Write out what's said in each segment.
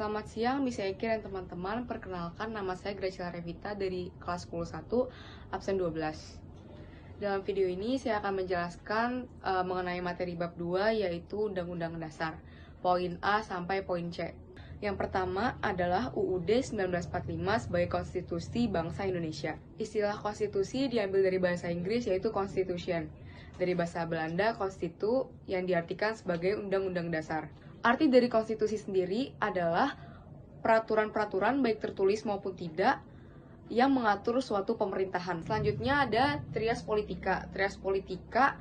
Selamat siang, Miss Eki dan teman-teman. Perkenalkan, nama saya Graciela Revita dari kelas 101, absen 12. Dalam video ini, saya akan menjelaskan mengenai materi bab 2, yaitu Undang-Undang Dasar, poin A sampai poin C. Yang pertama adalah UUD 1945 sebagai konstitusi bangsa Indonesia. Istilah konstitusi diambil dari bahasa Inggris, yaitu Constitution. Dari bahasa Belanda, konstitu, yang diartikan sebagai undang-undang dasar. Arti dari konstitusi sendiri adalah peraturan-peraturan baik tertulis maupun tidak yang mengatur suatu pemerintahan. Selanjutnya ada trias politika. Trias politika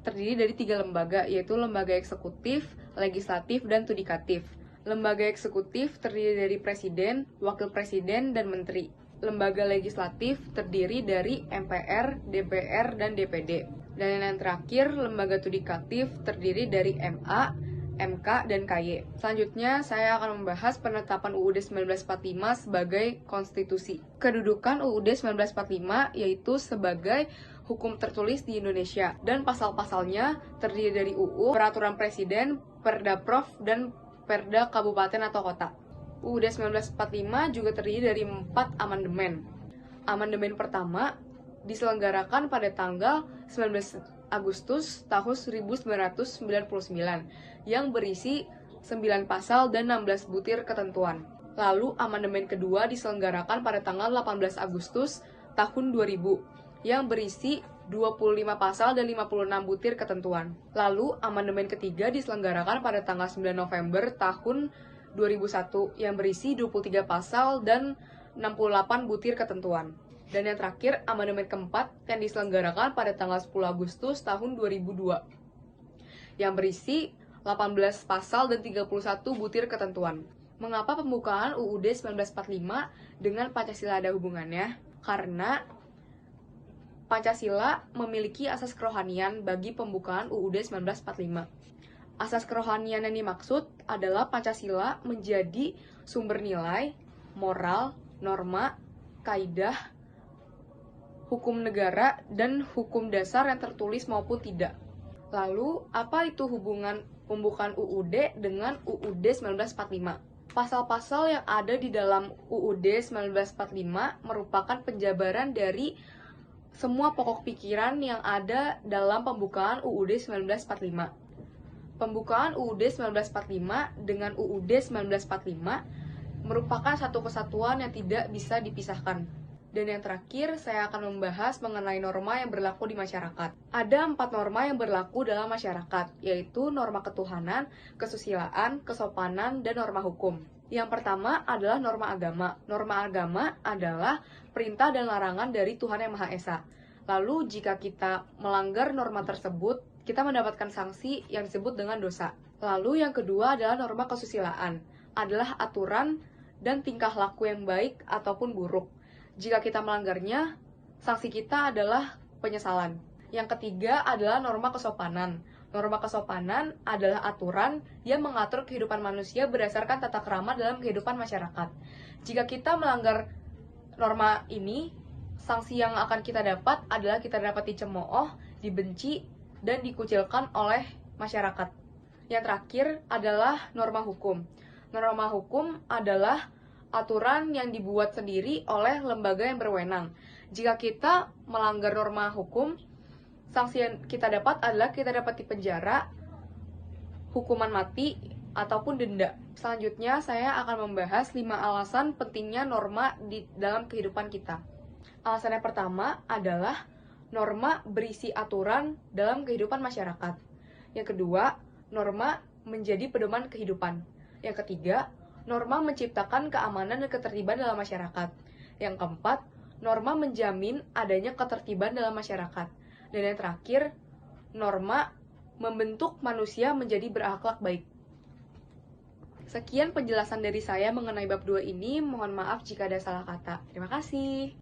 terdiri dari 3 lembaga, yaitu lembaga eksekutif, legislatif, dan yudikatif. Lembaga eksekutif terdiri dari presiden, wakil presiden, dan menteri. Lembaga legislatif terdiri dari MPR, DPR, dan DPD. Dan yang terakhir, lembaga yudikatif terdiri dari MA, MK, dan KY. Selanjutnya, saya akan membahas penetapan UUD 1945 sebagai konstitusi. Kedudukan UUD 1945 yaitu sebagai hukum tertulis di Indonesia, dan pasal-pasalnya terdiri dari UU, Peraturan Presiden, Perda-Prov, dan Perda Kabupaten atau Kota. UUD 1945 juga terdiri dari 4 amandemen. Amandemen pertama diselenggarakan pada tanggal 19 Agustus tahun 1999 yang berisi 9 pasal dan 16 butir ketentuan. Lalu amandemen kedua diselenggarakan pada tanggal 18 Agustus tahun 2000 yang berisi 25 pasal dan 56 butir ketentuan. Lalu amandemen ketiga diselenggarakan pada tanggal 9 November tahun 2001 yang berisi 23 pasal dan 68 butir ketentuan. Dan yang terakhir, amandemen keempat yang diselenggarakan pada tanggal 10 Agustus tahun 2002 yang berisi 18 pasal dan 31 butir ketentuan. Mengapa pembukaan UUD 1945 dengan Pancasila ada hubungannya? Karena Pancasila memiliki asas kerohanian bagi pembukaan UUD 1945. Asas kerohanian yang dimaksud adalah Pancasila menjadi sumber nilai, moral, norma, kaidah, hukum negara, dan hukum dasar yang tertulis maupun tidak. Lalu, apa itu hubungan pembukaan UUD dengan UUD 1945? Pasal-pasal yang ada di dalam UUD 1945 merupakan penjabaran dari semua pokok pikiran yang ada dalam pembukaan UUD 1945. Pembukaan UUD 1945 dengan UUD 1945 merupakan satu kesatuan yang tidak bisa dipisahkan. Dan yang terakhir, saya akan membahas mengenai norma yang berlaku di masyarakat. Ada 4 norma yang berlaku dalam masyarakat, yaitu norma ketuhanan, kesusilaan, kesopanan, dan norma hukum. Yang pertama adalah norma agama. Norma agama adalah perintah dan larangan dari Tuhan Yang Maha Esa. Lalu, jika kita melanggar norma tersebut, kita mendapatkan sanksi yang disebut dengan dosa. Lalu, yang kedua adalah norma kesusilaan. Adalah aturan dan tingkah laku yang baik ataupun buruk. Jika kita melanggarnya, sanksi kita adalah penyesalan. Yang ketiga adalah norma kesopanan. Norma kesopanan adalah aturan yang mengatur kehidupan manusia berdasarkan tata krama dalam kehidupan masyarakat. Jika kita melanggar norma ini, sanksi yang akan kita dapat adalah kita dapat dicemooh, dibenci, dan dikucilkan oleh masyarakat. Yang terakhir adalah norma hukum. Norma hukum adalah aturan yang dibuat sendiri oleh lembaga yang berwenang. Jika kita melanggar norma hukum, sanksi yang kita dapat adalah kita dapat dipenjara, hukuman mati, ataupun denda. Selanjutnya, saya akan membahas 5 alasan pentingnya norma di dalam kehidupan kita. Alasan yang pertama adalah norma berisi aturan dalam kehidupan masyarakat. Yang kedua, norma menjadi pedoman kehidupan. Yang ketiga, norma menciptakan keamanan dan ketertiban dalam masyarakat. Yang keempat, norma menjamin adanya ketertiban dalam masyarakat. Dan yang terakhir, norma membentuk manusia menjadi berakhlak baik. Sekian penjelasan dari saya mengenai bab 2 ini. Mohon maaf jika ada salah kata. Terima kasih.